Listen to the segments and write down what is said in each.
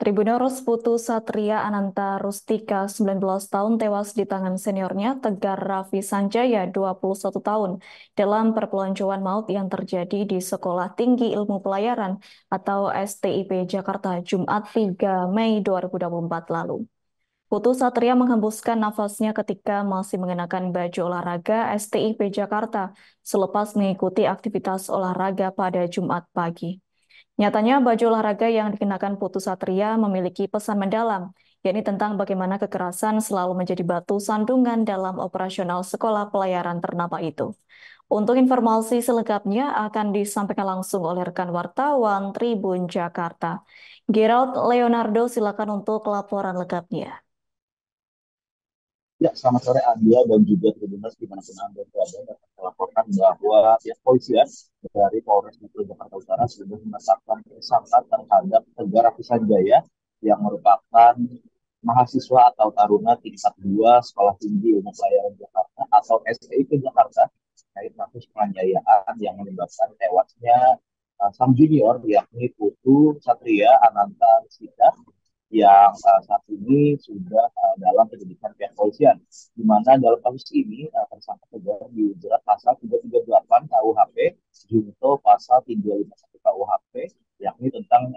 Tribuners Putu Satria Ananta Rustika 19 tahun tewas di tangan seniornya Tegar Raffi Sanjaya 21 tahun dalam perpeloncoan maut yang terjadi di Sekolah Tinggi Ilmu Pelayaran atau STIP Jakarta Jumat 3 Mei 2024 lalu. Putu Satria menghembuskan nafasnya ketika masih mengenakan baju olahraga STIP Jakarta selepas mengikuti aktivitas olahraga pada Jumat pagi. Nyatanya baju olahraga yang dikenakan Putu Satria memiliki pesan mendalam, yakni tentang bagaimana kekerasan selalu menjadi batu sandungan dalam operasional sekolah pelayaran ternama itu. Untuk informasi selengkapnya akan disampaikan langsung oleh rekan wartawan Tribun Jakarta. Gerald Leonardo, silakan untuk laporan lengkapnya. Ya, selamat sore Anda dan juga Tribuners dimanapun Anda berada dapat melaporkan bahwa pihak polisian dari Polres Metro Jakarta Utara sudah menetapkan tersangka terhadap Tegar Raffi Sanjaya yang merupakan mahasiswa atau taruna tingkat 2 Sekolah Tinggi Ilmu Pelayaran Jakarta atau STIP Jakarta terkait kasus penganiayaan yang menyebabkan tewasnya sang junior yakni Putu Satria Ananta Rustika yang saat ini sudah dalam penyidikan pihak polisian. Di mana dalam kasus ini tersangka Tegar dijerat pasal 338 KUHP, junto pasal 351 KUHP, yakni tentang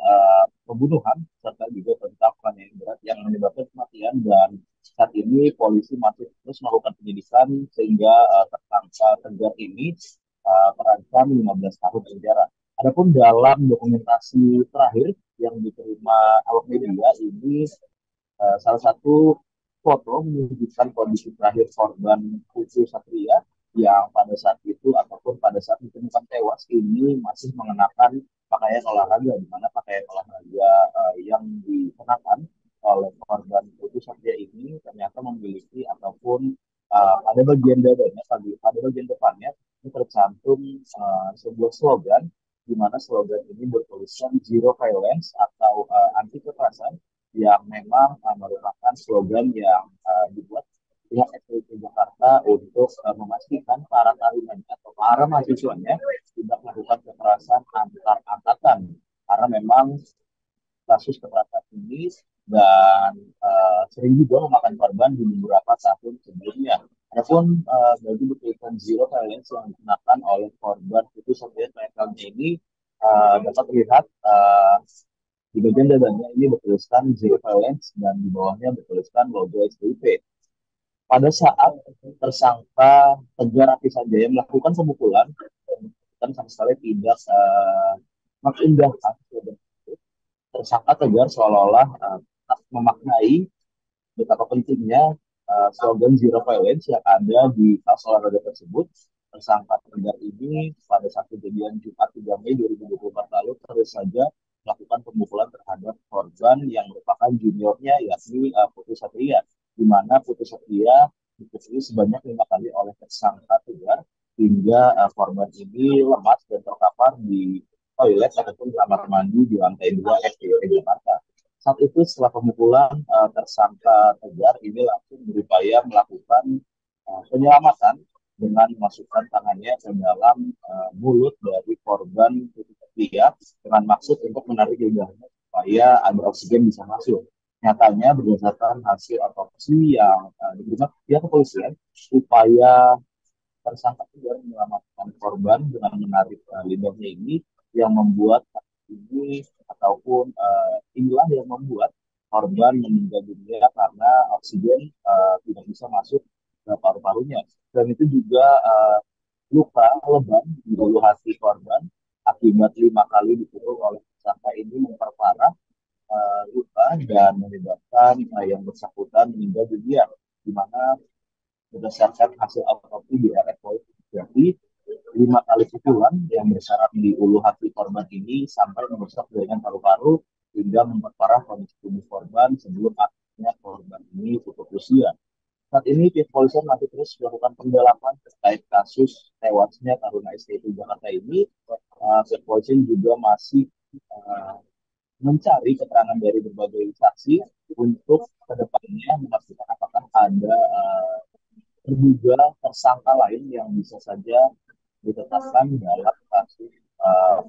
pembunuhan serta juga tentang penganiayaan berat yang menyebabkan kematian. Dan saat ini polisi masih terus melakukan penyidikan sehingga tersangka Tegar ini terancam 15 tahun penjara. Adapun dalam dokumentasi terakhir yang diterima awak media ini salah satu foto menunjukkan kondisi terakhir korban Putu Satria yang pada saat itu ataupun pada saat ditemukan tewas ini masih mengenakan pakaian olahraga, di mana pakaian olahraga yang dikenakan oleh korban Putu Satria ini ternyata memiliki ataupun pada bagian dadanya, pada bagian depannya ini tercantum sebuah slogan, di mana slogan ini bertuliskan Zero Violence atau anti kekerasan, yang memang merupakan slogan yang dibuat pihak STIP Jakarta untuk memastikan para tarunanya atau para mahasiswanya tidak melakukan kekerasan antar angkatan, karena memang kasus kekerasan ini dan sering juga memakan korban di beberapa tahun sebelumnya. Adapun bagi bertuliskan Zero Violence yang digunakan oleh korban itu sampai terakhir ini dapat terlihat di bagian dadanya ini bertuliskan Zero Violence dan di bawahnya bertuliskan logo STIP. Pada saat tersangka Tegar Raffi Sanjaya melakukan pemukulan, dan sama sekali tidak mengindahkan tersangka Tegar seolah-olah memaknai betapa pentingnya slogan Zero Violence yang ada di tas olahraga tersebut. Tersangka Tegar ini pada saat kejadian Jumat 3 Mei 2024 lalu terus saja melakukan pemukulan terhadap korban yang merupakan juniornya yakni Putu Satria, di mana Putu Satria dipukuli sebanyak 5 kali oleh tersangka Tegar hingga korban ini lemas dan terkapar di toilet ataupun kamar mandi di lantai 2 SDIP Jakarta. Saat itu setelah pemukulan tersangka Tegar ini langsung berupaya melakukan penyelamatan dengan memasukkan tangannya ke dalam mulut dari korban Putri dengan maksud untuk menarik lidahnya supaya ada oksigen bisa masuk. Nyatanya berdasarkan hasil otopsi yang diterima pihak kepolisian, upaya tersangka Tegar menyelamatkan korban dengan menarik lidahnya ini yang membuat ini ataupun inilah yang membuat korban meninggal dunia karena oksigen tidak bisa masuk ke paru-parunya. Dan itu juga luka lebam di bulu hati korban akibat 5 kali dipukul oleh tersangka ini memperparah luka dan menyebabkan yang bersangkutan meninggal dunia, di mana berdasarkan hasil autopsi di RS jadi 5 kali pukulan yang bersarang di ulu hati korban ini sampai merusak jaringan paru-paru hingga memperparah kondisi tubuh korban sebelum akhirnya korban ini tutup usia. Saat ini pihak polisian masih terus melakukan pendalaman terkait kasus tewasnya Taruna STIP Jakarta ini. Pihak polisian juga masih uh, mencari keterangan dari berbagai saksi untuk kedepannya memastikan apakah ada terduga tersangka lain yang bisa saja ditetapkan dalam kasus uh,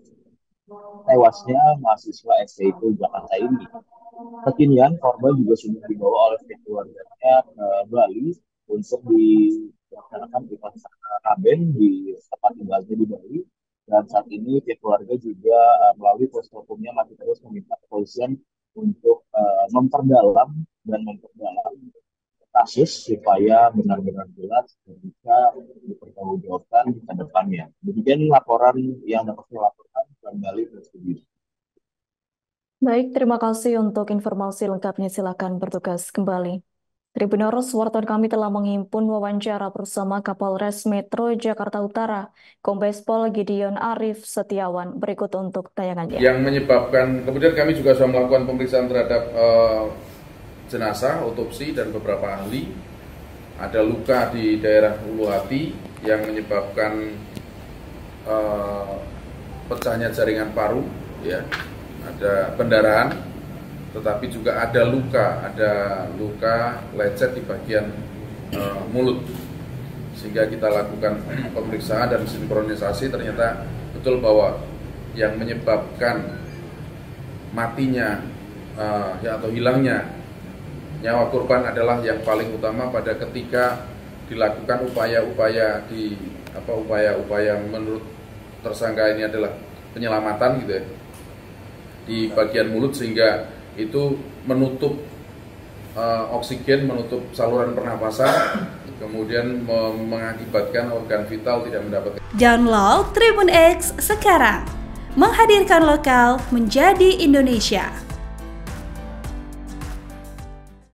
tewasnya mahasiswa STIP Jakarta ini. Kekinian korban juga sudah dibawa oleh pihak keluarganya ke Bali untuk dilaksanakan Raben di tempat tinggalnya di Bali. Dan saat ini pihak keluarga juga melalui kuasa hukumnya masih terus meminta kepolisian untuk memperdalam dan memperdalam kasus supaya benar-benar jelas dan bisa dipertanggungjawabkan ke depannya. Demikian laporan yang dapat saya laporkan kembali ke studio. Baik, terima kasih untuk informasi lengkapnya. Silakan bertugas kembali. Tribuners, wartawan kami telah menghimpun wawancara bersama Kapolres Metro Jakarta Utara, Kombes Pol Gideon Arif Setiawan. Berikut untuk tayangannya. Yang menyebabkan, kemudian kami juga sudah melakukan pemeriksaan terhadap jenazah, otopsi, dan beberapa ahli. Ada luka di daerah ulu hati yang menyebabkan pecahnya jaringan paru, ya. Ada pendarahan, tetapi juga ada luka lecet di bagian mulut. Sehingga kita lakukan pemeriksaan dan sinkronisasi, ternyata betul bahwa yang menyebabkan matinya atau hilangnya nyawa korban adalah yang paling utama pada ketika dilakukan upaya-upaya menurut tersangka ini adalah penyelamatan gitu ya, di bagian mulut, sehingga itu menutup oksigen, menutup saluran pernapasan, kemudian mengakibatkan organ vital tidak mendapatkan. Download Tribun X sekarang, menghadirkan lokal menjadi Indonesia.